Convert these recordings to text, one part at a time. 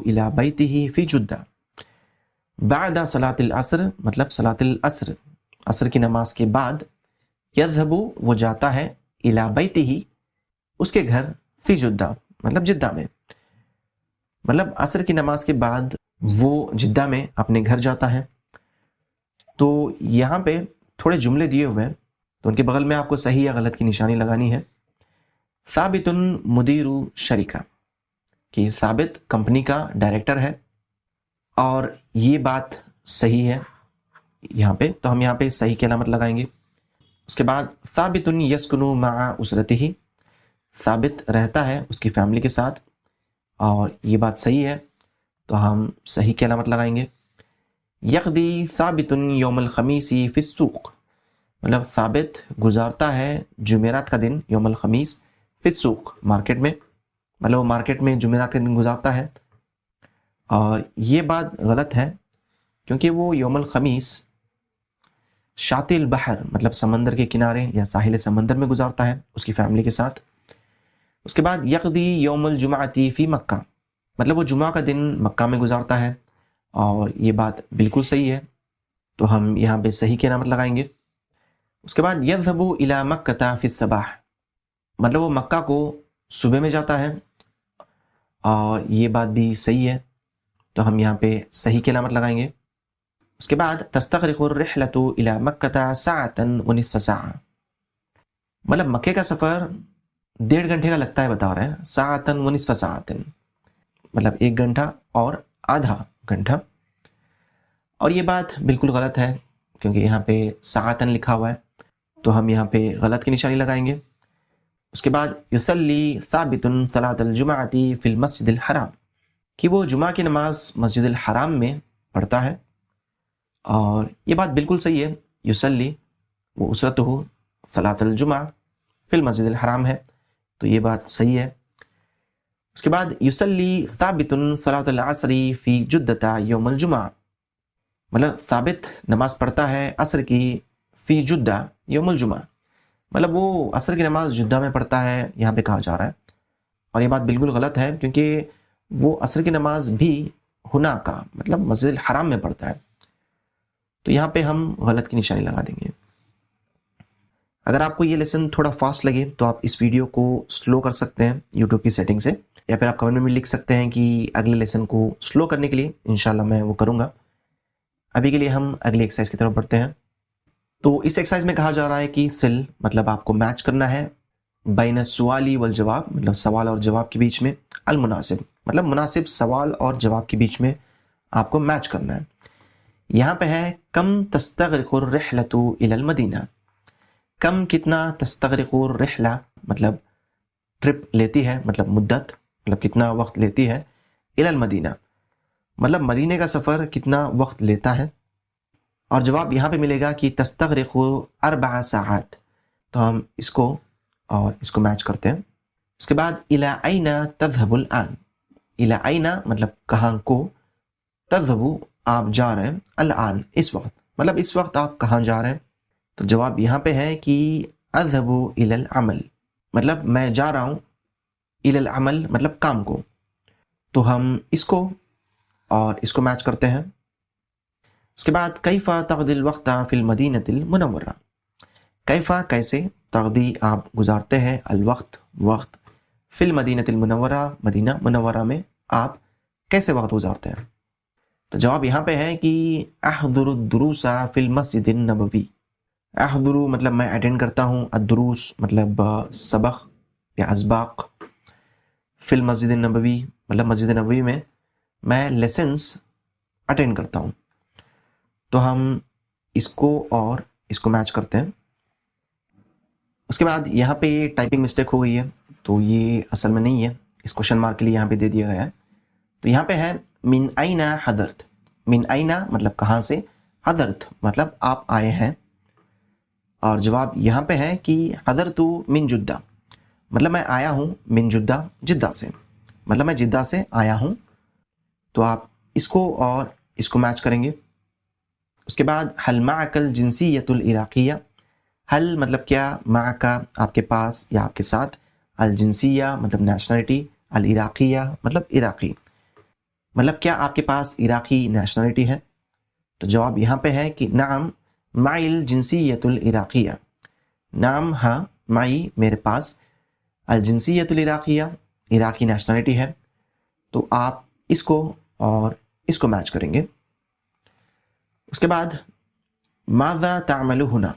إلى بيته في جدہ. بعد صلاة العصر مطلب صلاة العصر، عصر کی نماز کے بعد، یذهب وہ جاتا ہے، إلى بیتہ اس کے گھر، فی جدہ مطلب جدہ میں، مطلب عصر کی نماز کے بعد وہ جدہ میں اپنے گھر جاتا ہے. تو یہاں پہ تھوڑے جملے دیے ہوئے ہیں، تو ان کے بغل میں آپ کو صحیح یا غلط کی نشانی لگانی ہے. ثابت مدیر شریکہ، کہ ثابت کمپنی کا ڈائریکٹر ہے، اور یہ بات صحیح ہے یہاں پہ، تو ہم یہاں پہ صحیح کی علامت لگائیں گے. اس کے بعد ثابت یسکن مع اسرتہ، ثابت رہتا ہے اس کی فیملی کے ساتھ، اور یہ بات صحیح ہے تو ہم صحیح کی علامت لگائیں گے. یقضی ثابت یوم الخمیس فی السوق، مطلب ثابت گزارتا ہے جمعرات کا دن، یوم الخمیس فی السوق مارکیٹ میں، مطلب وہ مارکیٹ میں جمعرات کا دن گزارتا ہے. اور یہ بات غلط ہے کیونکہ وہ یوم الخمیس شاطئ البحر مطلب سمندر کے کنارے یا ساحل سمندر میں گزارتا ہے اس کی فیملی کے ساتھ. اس کے بعد یقضی یوم الجمعۃ فی مکہ، مطلب وہ جمعہ کا دن مکہ میں گزارتا ہے، اور یہ بات بالکل صحیح ہے تو ہم یہاں پہ صحیح کی علامت لگائیں گے. اس کے بعد یذهب الی مکہ فی الصباح، مطلب وہ مکہ کو صبح میں جاتا ہے، اور یہ بات بھی صحیح ہے تو ہم یہاں پہ صحیح کی علامت لگائیں گے. اس کے بعد تستغرق الرحلۃ الی مکہ ساعۃ ونصف ساعہ، مطلب مکے کا سفر 1.5 گھنٹے کا لگتا ہے بتا رہے ہیں، ساعۃ ونصف ساعۃ مطلب 1 گھنٹہ اور آدھا گھنٹہ. اور یہ بات بالکل غلط ہے کیونکہ یہاں پہ ساعۃ لکھا ہوا ہے تو ہم یہاں پہ غلط کی نشانی لگائیں گے. اس کے بعد یصلی ثابت صلاۃ الجمعۃ فی المسجد الحرام، کہ وہ جمعہ کی نماز مسجد الحرام میں پڑھتا ہے، اور یہ بات بالکل صحیح ہے. یصلی وہ اسرتہ صلاۃ الجمعہ فی المسجد الحرام ہے تو یہ بات صحیح ہے. اس کے بعد یصلی ثابت صلاۃ العصر فی جدہ یوم الجمعہ، مطلب ثابت نماز پڑھتا ہے عصر کی فی جدہ یوم الجمعہ، مطلب وہ عصر کی نماز جدہ میں پڑھتا ہے یہاں پہ کہا جا رہا ہے. اور یہ بات بالکل غلط ہے کیونکہ وہ عصر کی نماز بھی ہنا کا مطلب مسجد الحرام میں پڑھتا ہے، تو یہاں پہ ہم غلط کی نشانی لگا دیں گے. اگر آپ کو یہ لیسن تھوڑا فاسٹ لگے تو آپ اس ویڈیو کو سلو کر سکتے ہیں یوٹیوب کی سیٹنگ سے، یا پھر آپ کمنٹ میں لکھ سکتے ہیں کہ اگلے لیسن کو سلو کرنے کے لیے انشاءاللہ میں وہ کروں گا. ابھی کے لیے ہم اگلی ایکسرسائز کی طرف بڑھتے ہیں. تو اس ایکسرسائز میں کہا جا رہا ہے کہ فل مطلب آپ کو میچ کرنا ہے بین السؤال والجواب، مطلب سوال اور جواب کے بیچ میں، المناسب مطلب مناسب سوال اور جواب کے بیچ میں آپ کو میچ کرنا ہے. یہاں پہ ہے کم تستغرق الرحلۃ الی المدینہ، کم کتنا، تستغرق الرحلہ مطلب ٹرپ لیتی ہے، مطلب مدت مطلب کتنا وقت لیتی ہے، الی المدینہ مطلب مدینے کا سفر کتنا وقت لیتا ہے. اور جواب یہاں پہ ملے گا کہ تستغرق 4 ساعات، تو ہم اس کو اور اس کو میچ کرتے ہیں. اس کے بعد الی این تذهب الان، الی این مطلب کہاں کو، تذهب آپ جا رہے ہیں، الان اس وقت مطلب اس وقت آپ کہاں جا رہے ہیں. تو جواب یہاں پہ ہے کہ اذهب الی العمل، مطلب میں جا رہا ہوں، الی العمل مطلب کام کو، تو ہم اس کو اور اس کو میچ کرتے ہیں. اس کے بعد کیف تقضی الوقت فی المدینہ المنورہ، کیف کیسے، تقضی آپ گزارتے ہیں، الوقت وقت، فی المدینہ المنورہ مدینہ منورہ میں آپ کیسے وقت گزارتے ہیں. تو جواب یہاں پہ ہے کہ احضر الدروس فی المسجد النبوی، احضر مطلب میں اٹینڈ کرتا ہوں، الدروس مطلب سبق یا اسباق، فی المسجد النبوی مطلب مسجد نبوی میں لیسنس اٹینڈ کرتا ہوں. تو ہم اس کو اور اس کو میچ کرتے ہیں. اس کے بعد یہاں پہ یہ ٹائپنگ مسٹیک ہو گئی ہے، تو یہ اصل میں نہیں ہے، اس کوشچن مارک کے لیے یہاں پہ دے دیا گیا ہے. تو یہاں پہ ہے من این حضرت، من این مطلب کہاں سے، حضرت مطلب آپ آئے ہیں. اور جواب یہاں پہ ہے کہ حضرت من جدہ، مطلب میں آیا ہوں، من جدہ جدہ سے مطلب میں جدہ سے آیا ہوں. تو آپ اس کو اور اس کو میچ کریں گے. اس کے بعد حل معک الجنسیۃ العراقیہ، حل مطلب کیا، معک آپ کے پاس یا آپ کے ساتھ، الجنسیہ مطلب نیشنلٹی، العراقیہ مطلب عراقی، مطلب کیا آپ کے پاس عراقی نیشنلٹی ہے؟ تو جواب یہاں پہ ہے کہ نعم معی الجنسیت العراقیہ، نعم ہاں، معی میرے پاس، الجنسیت العراقیہ عراقی نیشنلٹی ہے۔ تو آپ اس کو اور اس کو میچ کریں گے۔ اس کے بعد ماذا تعمل ہنا،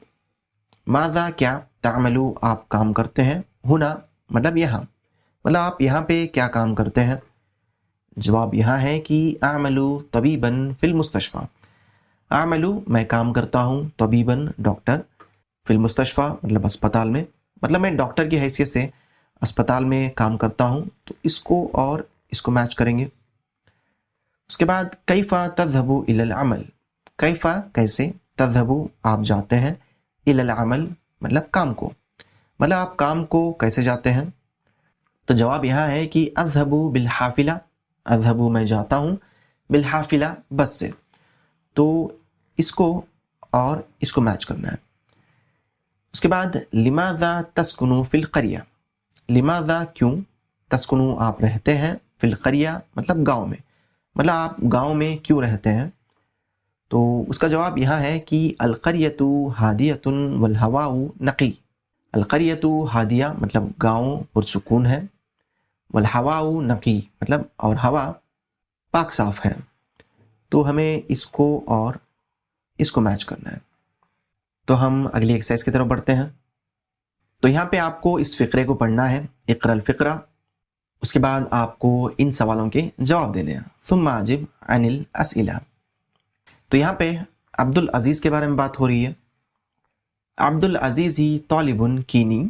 ماذا کیا، تعمل آپ کام کرتے ہیں، ہنا مطلب یہاں، مطلب آپ یہاں پہ کیا کام کرتے ہیں؟ جواب یہاں ہے کہ اعمل طبیبا فی المستشفیٰ، اعمل میں کام کرتا ہوں، طبیبا ڈاکٹر، فی المستشفیٰ مطلب اسپتال میں، مطلب میں ڈاکٹر کی حیثیت سے اسپتال میں کام کرتا ہوں، تو اس کو اور اس کو میچ کریں گے۔ اس کے بعد کیف تذهب الی العمل، کیف کیسے، تذهب آپ جاتے ہیں، الی العمل مطلب کام کو، مطلب آپ کام کو کیسے جاتے ہیں؟ تو جواب یہاں ہے کہ اذهب بالحافلہ، اذهب میں جاتا ہوں، بالحافلہ بس سے، تو اس کو اور اس کو میچ کرنا ہے۔ اس کے بعد لماذا تسکن فی القریہ، لماذا کیوں، تسکن آپ رہتے ہیں، فی القریہ مطلب گاؤں میں، مطلب آپ گاؤں میں کیوں رہتے ہیں؟ تو اس کا جواب یہاں ہے کہ القریۃ ہادیۃ والہواء نقی، القریۃ ہادیہ مطلب گاؤں پرسکون ہے، والہواء نقی مطلب اور ہوا پاک صاف ہے، تو ہمیں اس کو اور اس کو میچ کرنا ہے۔ تو ہم اگلی ایکسرسائز کی طرف بڑھتے ہیں۔ تو یہاں پہ آپ کو اس فقرے کو پڑھنا ہے، اقرا الفقرہ، اس کے بعد آپ کو ان سوالوں کے جواب دینے ہیں، ثم اجب عن الاسئلہ۔ تو یہاں پہ عبد العزیز کے بارے میں بات ہو رہی ہے۔ عبد العزیز طالب کینی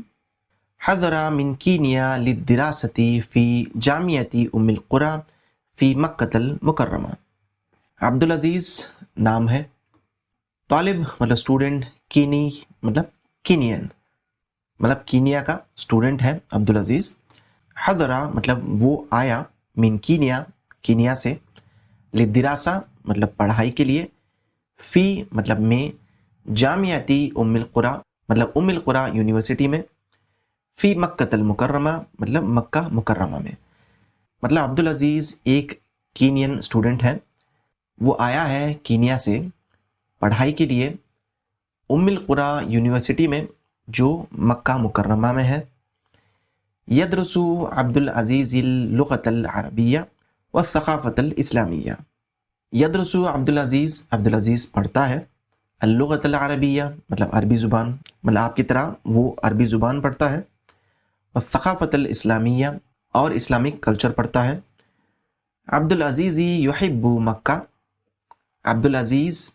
حضر من کینیا للدراسة فی جامعة ام القری فی مکۃ المکرمہ۔ عبد العزیز نام ہے، طالب مطلب اسٹوڈنٹ، کینی مطلب کینین، مطلب کینیا کا اسٹوڈنٹ ہے عبد العزیز، حضرہ مطلب وہ آیا، من کینیا کینیا سے، للدراسہ مطلب پڑھائی کے لیے، فی مطلب میں، جامعتی ام القری مطلب ام القری یونیورسٹی میں، فی مکۃ المکرمہ مطلب مکہ مکرمہ میں، مطلب عبد العزیز ایک کینین اسٹوڈنٹ ہے، وہ آیا ہے کینیا سے پڑھائی کے لیے ام القری یونیورسٹی میں جو مکہ مکرمہ میں ہے۔ یدرس عبد العزیز اللغۃ العربیہ والثقافۃ الاسلامیہ، یدرس عبد العزیز پڑھتا ہے، اللغۃ العربیہ مطلب عربی زبان، مطلب آپ کی طرح وہ عربی زبان پڑھتا ہے، والثقافۃ الاسلامیہ اور اسلامک کلچر پڑھتا ہے۔ عبد العزیز یحب مکہ، عبد العزیز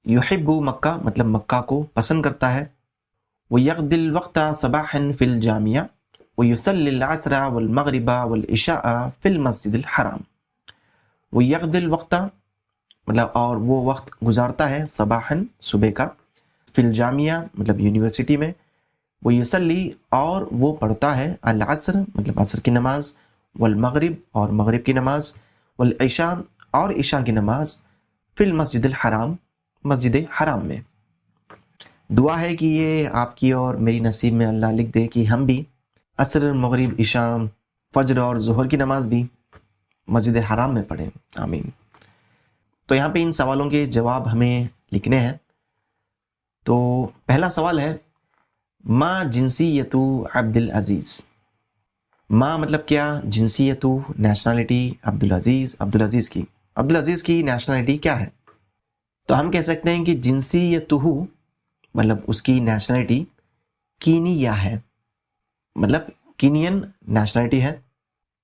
یحب مکہ مطلب مکہ کو پسند کرتا ہے، ویقضی الوقت صباحا فی الجامعہ ویصلی العصر والمغرب والعشاء فی المسجد الحرام، ویقضی الوقت مطلب اور وہ وقت گزارتا ہے، صباحا صبح کا، فی الجامعہ مطلب یونیورسٹی میں، ویصلی اور وہ پڑھتا ہے، العصر مطلب عصر کی نماز، والمغرب اور مغرب کی نماز، والعشاء اور عشاء کی نماز، فی المسجد الحرام مسجد حرام میں۔ دعا ہے کہ یہ آپ کی اور میری نصیب میں اللہ لکھ دے کہ ہم بھی عصر، مغرب، عشاء، فجر اور ظہر کی نماز بھی مسجد حرام میں پڑھیں، آمین۔ تو یہاں پہ ان سوالوں کے جواب ہمیں لکھنے ہیں۔ تو پہلا سوال ہے ما جنسیت عبد العزیز، ما مطلب کیا، جنسیت نیشنلٹی، عبد العزیز کی نیشنلٹی کیا ہے؟ تو ہم کہہ سکتے ہیں کہ جنسیتہ مطلب اس کی نیشنلٹی کینیا ہے، مطلب کینین نیشنلٹی ہے۔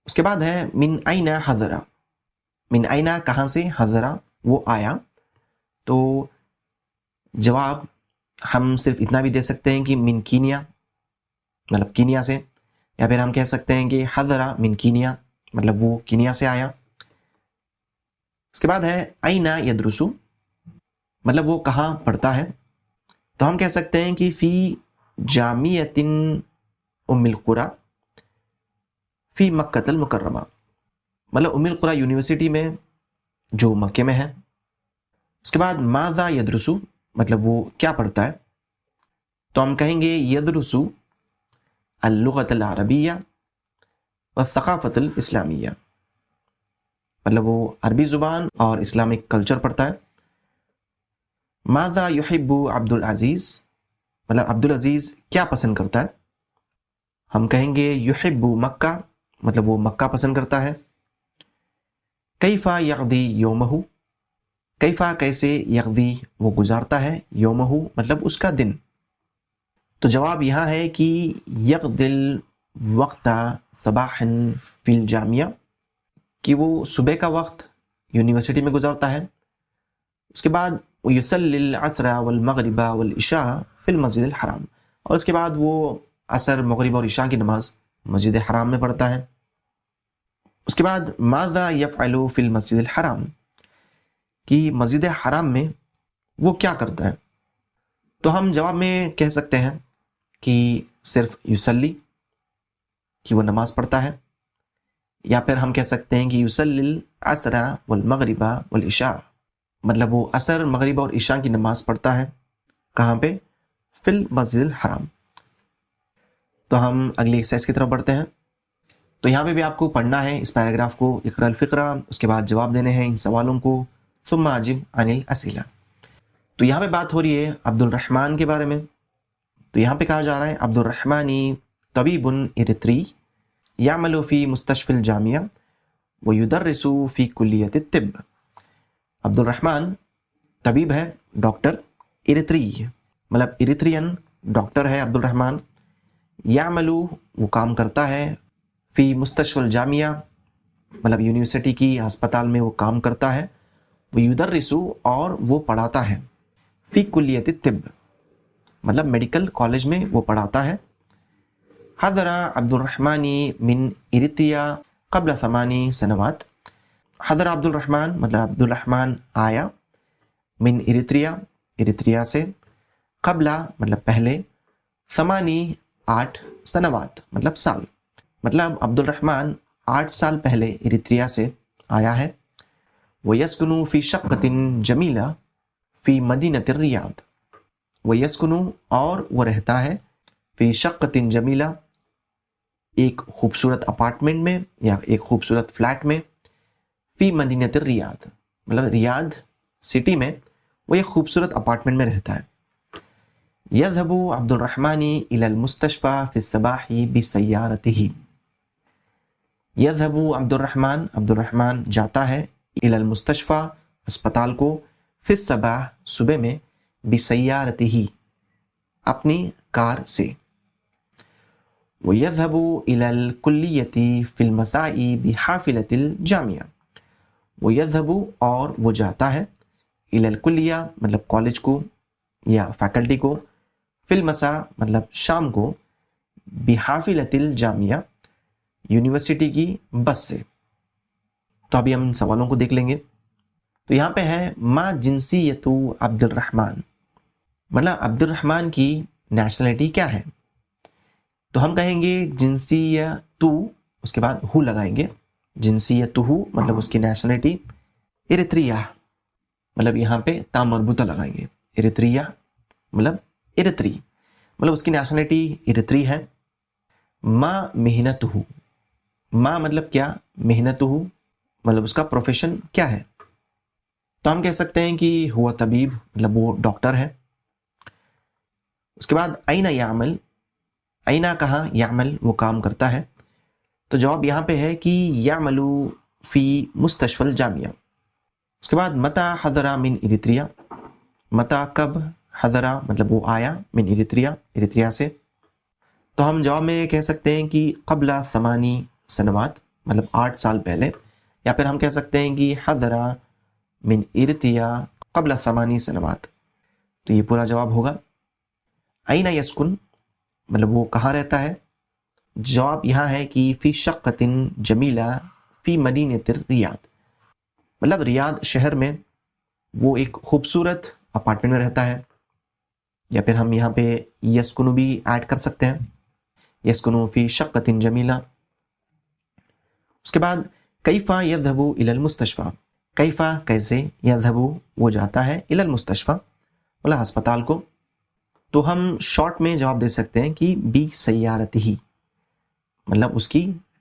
اس کے بعد ہے من این حضر، من این کہاں سے، حضر وہ آیا، تو جواب ہم صرف اتنا بھی دے سکتے ہیں کہ من کینیا مطلب کینیا سے، یا پھر ہم کہہ سکتے ہیں کہ حضر من کینیا مطلب وہ کینیا سے آیا۔ اس کے بعد ہے این یدرس مطلب وہ کہاں پڑھتا ہے، تو ہم کہہ سکتے ہیں کہ فی جامعۃ ام القری فی مکۃ المکرمہ، مطلب ام القری یونیورسٹی میں جو مکے میں ہے۔ اس کے بعد ماذا یدرس مطلب وہ کیا پڑھتا ہے، تو ہم کہیں گے یدرس اللغۃ العربیہ والثقافة الإسلامیہ، مطلب وہ عربی زبان اور اسلامک کلچر پڑھتا ہے۔ ماذا یحب عبد العزیز، مطلب عبد العزیز کیا پسند کرتا ہے؟ ہم کہیں گے یحب مکہ، مطلب وہ مکہ پسند کرتا ہے۔ کیف یقضی یومہ، کیفا کیسے، یقضی وہ گزارتا ہے، یومہ مطلب اس کا دن۔ تو جواب یہاں ہے کہ یقضی الوقت صباحا فی الجامعہ، کہ وہ صبح کا وقت یونیورسٹی میں گزارتا ہے۔ اس کے بعد یصلی العصر والمغرب والعشاء فی المسجد الحرام، اور اس کے بعد وہ عصر، مغرب اور عشاء کی نماز مسجد حرام میں پڑھتا ہے۔ اس کے بعد ماذا یفعل فی المسجد الحرام، کہ مسجد حرام میں وہ کیا کرتا ہے؟ تو ہم جواب میں کہہ سکتے ہیں کہ صرف یصلی، کہ وہ نماز پڑھتا ہے، یا پھر ہم کہہ سکتے ہیں کہ یصلی العصر والمغرب والعشاء، مطلب وہ عصر، مغرب اور عشاء کی نماز پڑھتا ہے۔ کہاں پہ؟ فی المسجد الحرام۔ تو ہم اگلی ایکسرسائز کی طرف بڑھتے ہیں۔ تو یہاں پہ بھی آپ کو پڑھنا ہے اس پیراگراف کو، اقرا الفقرہ، اس کے بعد جواب دینے ہیں ان سوالوں کو، ثم اجب عن الاسئلہ۔ تو یہاں پہ بات ہو رہی ہے عبد الرحمن کے بارے میں۔ تو یہاں پہ کہا جا رہا ہے عبد الرحمن طبیب ارتری یعمل فی مستشفی الجامعہ ویدرس فی کلیۃ الطب۔ عبد الرحمن طبیب ہے، ڈاکٹر، ارتری مطلب ارترین ڈاکٹر ہے عبد الرحمن، یعمل وہ کام کرتا ہے، فی مستشفی الجامعہ مطلب یونیورسٹی کی ہسپتال میں وہ کام کرتا ہے، ویدرس اور وہ پڑھاتا ہے، فی کلیۃ الطب مطلب میڈیکل کالج میں وہ پڑھاتا ہے۔ حضر عبد الرحمن من ارتریا قبل 8 سنوات، حضر عبد الرحمن مطلب عبد الرحمن آیا، من ارتریا ارتریا سے، قبل مطلب پہلے، 8 سنوات مطلب سال، مطلب عبد الرحمن 8 سال پہلے ارتریا سے آیا ہے۔ وَيَسْكُنُ فِي شَقَّةٍ جَمِيلَةٍ فِي مَدِينَةِ الرِّيَاض، وَيَسْكُنُ اور وہ رہتا ہے، فی شقۃ جمیلہ ایک خوبصورت اپارٹمنٹ میں یا ایک خوبصورت فلیٹ میں، فی مدینۃ الریاض مطلب ریاض سٹی میں وہ ایک خوبصورت اپارٹمنٹ میں رہتا ہے۔ یذهب عبد الرحمن الى المستشفى في الصباح بسيارته، یذهب عبد الرحمن جاتا ہے، الى المستشفى اسپتال کو، فی الصباح صبح میں، بسیارته اپنی کار سے۔ وَيَذْهَبُ إِلَى الْكُلِّيَّةِ فِي الْمَسَاءِ بِحَافِلَةِ الْجَامِعَةِ، وَيَذْهَبُ اور وہ جاتا ہے، إِلَى الْكُلِّيَّةِ مطلب کالج کو یا فیکلٹی کو، فی المساء مطلب شام کو، بحافلۃ الجامعہ یونیورسٹی کی بس سے۔ تو ابھی ہم سوالوں کو دیکھ لیں گے۔ تو یہاں پہ ہے ما جنسیت عبد الرحمن، مطلب عبد الرحمن کی نیشنلٹی کیا ہے؟ تو ہم کہیں گے جنسیتو، اس کے بعد ہو لگائیں گے، جنسیتو مطلب اس کی نیشنلٹی، ارتریا مطلب یہاں پہ تا مربوطہ لگائیں گے، ارتریا مطلب ارتری مطلب اس کی نیشنلٹی ارتری ہے۔ ما محنتہ، ما مطلب کیا، محنتہ مطلب اس کا پروفیشن کیا ہے؟ تو ہم کہہ سکتے ہیں کہ ہوا طبیب مطلب وہ ڈاکٹر ہے۔ اس کے بعد این یعمل، اینا کہاں، یعمل وہ کام کرتا ہے، تو جواب یہاں پہ ہے کہ یعمل فی مستشفی الجامعہ۔ اس کے بعد متی حضر من ارتریا، متی کب، حضر مطلب وہ آیا، من ارتریا ارتریا سے، تو ہم جواب میں کہہ سکتے ہیں کہ قبل 8 سنوات مطلب 8 سال پہلے، یا پھر ہم کہہ سکتے ہیں کہ حضر من ارتریا قبل 8 سنوات، تو یہ پورا جواب ہوگا۔ این یسکن مطلب وہ کہاں رہتا ہے، جواب یہاں ہے کہ فی شقۃ جمیلہ فی مدینۃ الریاض، مطلب ریاض شہر میں وہ ایک خوبصورت اپارٹمنٹ میں رہتا ہے، یا پھر ہم یہاں پہ یسکنو بھی ایڈ کر سکتے ہیں، یسکنو فی شقۃ جمیلہ۔ اس کے بعد کیفا یذهب الی المستشفى، کیفا کیسے، یذهب وہ جاتا ہے، الی المستشفى مطلب ہسپتال کو، تو ہم شارٹ میں جواب دے سکتے ہیں کہ بی سیارتہ مطلب اس کی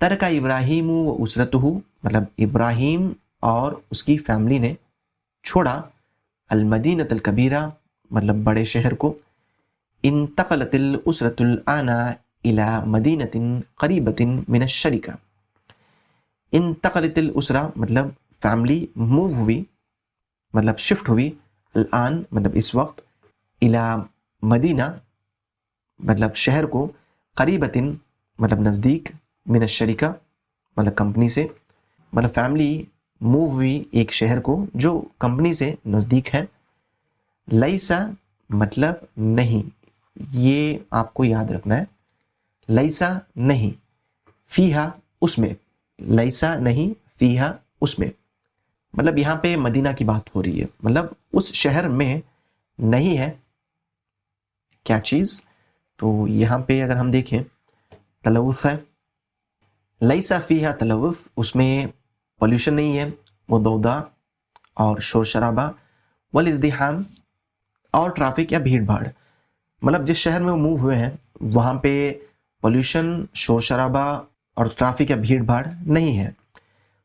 ترک ابراہیم و اسرتہ مطلب ابراہیم اور اس کی فیملی نے چھوڑا المدینۃ الکبیرہ مطلب بڑے شہر کو. انتقلت الاسرۃ الآن الى مدینۃ قریبۃ من الشرکہ. انتقلت الاسرہ مطلب فیملی موو ہوئی مطلب شفٹ ہوئی، الآن مطلب اس وقت، الى مدینہ مطلب شہر کو، قریبۃ مطلب نزدیک، من الشرکہ مطلب کمپنی سے، مطلب فیملی موو ہوئی ایک شہر کو جو کمپنی سے نزدیک ہے. لیسا مطلب نہیں، یہ آپ کو یاد رکھنا ہے، لیسا نہیں، فیہا اس میں، لیسا نہیں فیہا اس میں، مطلب یہاں پہ مدینہ کی بات ہو رہی ہے، مطلب اس شہر میں نہیں ہے کیا چیز. تو یہاں پہ اگر ہم دیکھیں تلوث ہے، لیسا فیہا تلوث، اس میں پولیوشن نہیں ہے، وہ ضوضاء اور شور شرابہ، والازدحام اور ٹرافک یا بھیڑ بھاڑ، مطلب جس شہر میں وہ موو ہوئے ہیں وہاں پہ پولیوشن، شور شرابہ اور ٹرافک یا بھیڑ بھاڑ نہیں ہے.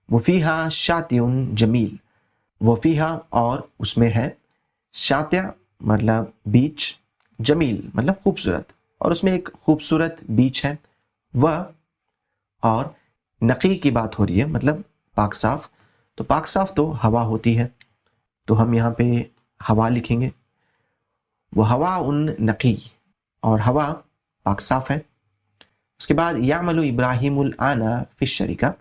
وفیہا شاطئ جمیل، وفیہا اور اس میں ہے، شاطئ مطلب بیچ، جمیل مطلب خوبصورت، اور اس میں ایک خوبصورت بیچ ہے. وہ اور نقی کی بات ہو رہی ہے مطلب پاک صاف، تو پاک صاف تو ہوا ہوتی ہے، تو ہم یہاں پہ ہوا لکھیں گے. وہ ہوا ان نقی، اور ہوا پاک صاف ہے. اس کے بعد یعمل ابراہیم الآن فی الشرکہ،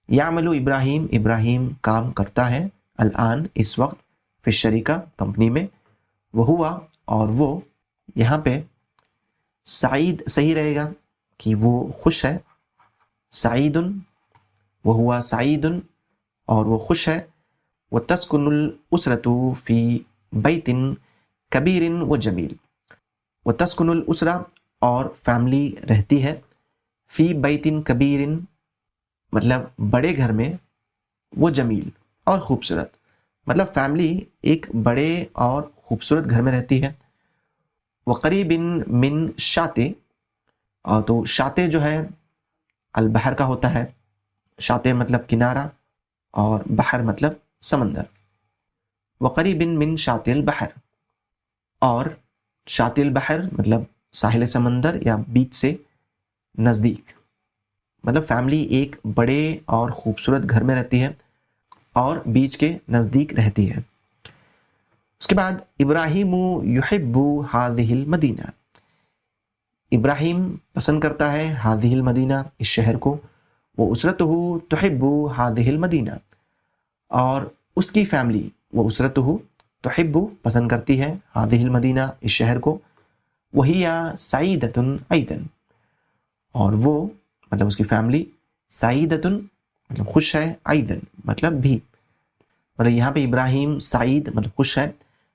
یعمل ابراہیم، ابراہیم کام کرتا ہے، الآن اس وقت، فی الشرکہ کمپنی میں. وہ ہوا اور وہ، یہاں پہ سعید صحیح رہے گا کہ وہ خوش ہے، سعید، وہ ہوا سعید اور وہ خوش ہے. وتسکن الاسرۃ فی بیت کبیر و جمیل، وتسکن الاسرہ اور فیملی رہتی ہے، فی بیت کبیر مطلب بڑے گھر میں، وہ جمیل اور خوبصورت، مطلب فیملی ایک بڑے اور خوبصورت گھر میں رہتی ہے. وقریب من شاطئ، اور تو شاطئ جو ہے البحر کا ہوتا ہے، شاطئ مطلب کنارہ اور بحر مطلب سمندر. وقریب من شاطئ البحر، اور شاطئ البحر مطلب ساحل سمندر یا بیچ سے نزدیک، مطلب فیملی ایک بڑے اور خوبصورت گھر میں رہتی ہے اور بیچ کے نزدیک رہتی ہے. اس کے بعد ابراہیم یحب ہذہ المدینہ، ابراہیم پسند کرتا ہے ہذہ المدینہ اس شہر کو. وہ اسرتہ تحب ہذہ المدینہ، اور اس کی فیملی، وہ اسرتہ تحب پسند کرتی ہے ہذہ المدینہ اس شہر کو. وہی سعیدۃ ایضا، اور وہ مطلب اس کی فیملی، سعیدۃ مطلب خوش ہے، ایضا مطلب بھی، مطلب یہاں پہ ابراہیم سعید مطلب خوش ہے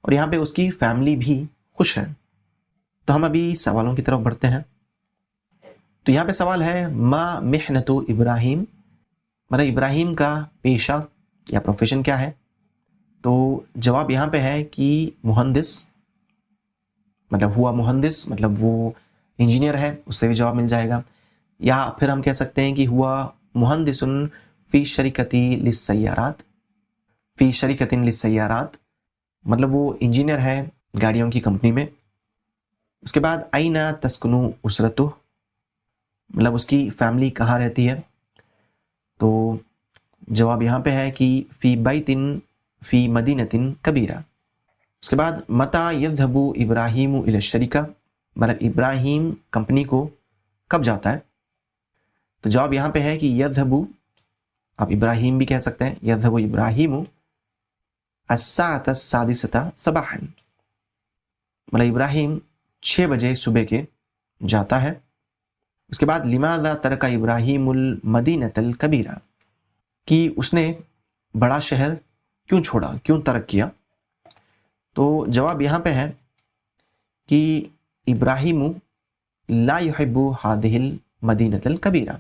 اور یہاں پہ اس کی فیملی بھی خوش ہے. تو ہم ابھی سوالوں کی طرف بڑھتے ہیں. تو یہاں پہ سوال ہے ما محنت ابراہیم، مطلب ابراہیم کا پیشہ یا پروفیشن کیا ہے. تو جواب یہاں پہ ہے کہ مہندس، مطلب ہوا مہندس مطلب وہ انجینئر ہے، اس سے بھی جواب مل جائے گا. یا پھر ہم کہہ سکتے ہیں کہ ہوا مہندس فی شرکۃ للسیارات، فی شرکۃ للسیارات مطلب وہ انجینئر ہے گاڑیوں کی کمپنی میں. اس کے بعد این تسکن اسرتہ، مطلب اس کی فیملی کہاں رہتی ہے. تو جواب یہاں پہ ہے کہ فی بیت فی مدینۃ کبیرہ. اس کے بعد متی یذهب ابراہیم الی الشرکہ، مطلب ابراہیم کمپنی کو کب جاتا ہے. تو جواب یہاں پہ ہے کہ یذهب، آپ ابراہیم بھی کہہ سکتے ہیں، یذهب ابراہیم الساعة السادسة صباحا، مطلب ابراہیم 6 بجے صبح کے جاتا ہے. اس کے بعد لماذا ترک ابراہیم المدینۃ الکبیرہ، کہ اس نے بڑا شہر کیوں چھوڑا، کیوں ترک کیا. تو جواب یہاں پہ ہے کہ ابراہیم لا يحب هذه المدینۃ الکبیرہ،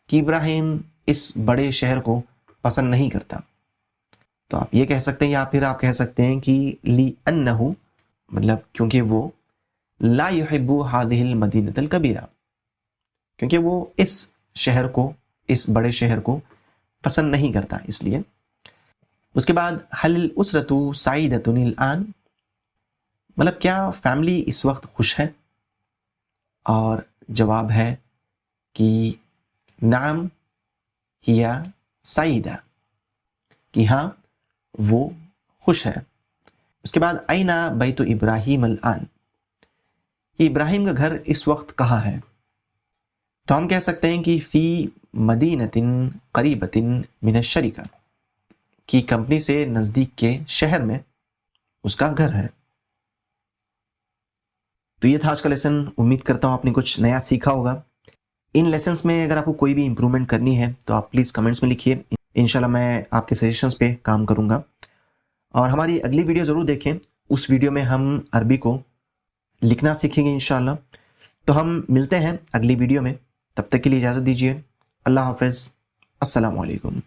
کہ ابراہیم اس بڑے شہر کو پسند نہیں کرتا. تو آپ یہ کہہ سکتے ہیں یا پھر آپ کہہ سکتے ہیں کہ لأنہ مطلب کیونکہ وہ، لا يحب هذه المدینۃ الکبیرہ کیونکہ وہ اس شہر کو، اس بڑے شہر کو پسند نہیں کرتا اس لیے۔ اس کے بعد حل الاسرۃ سعیدۃ الآن، مطلب کیا فیملی اس وقت خوش ہے؟ اور جواب ہے کہ نعم ہی سعیدہ، کہ ہاں وہ خوش ہے۔ اس کے بعد اینا بیت ابراہیم الآن، کہ ابراہیم کا گھر اس وقت کہاں ہے؟ تو ہم کہہ سکتے ہیں کہ فی مدینۃ قریبۃ من الشرکہ، کی کمپنی سے نزدیک کے شہر میں اس کا گھر ہے۔ تو یہ تھا آج کا لیسن، امید کرتا ہوں آپ نے کچھ نیا سیکھا ہوگا۔ ان لیسنس میں اگر آپ کو کوئی بھی امپرومنٹ کرنی ہے تو آپ پلیز کمنٹس میں لکھیے، انشاءاللہ میں آپ کے سجیشنز پہ کام کروں گا۔ اور ہماری اگلی ویڈیو ضرور دیکھیں، اس ویڈیو میں ہم عربی کو لکھنا سیکھیں گے انشاءاللہ۔ تو ہم ملتے ہیں اگلی ویڈیو میں، تب تک کے لیے اجازت دیجیے، اللہ حافظ، السلام علیکم۔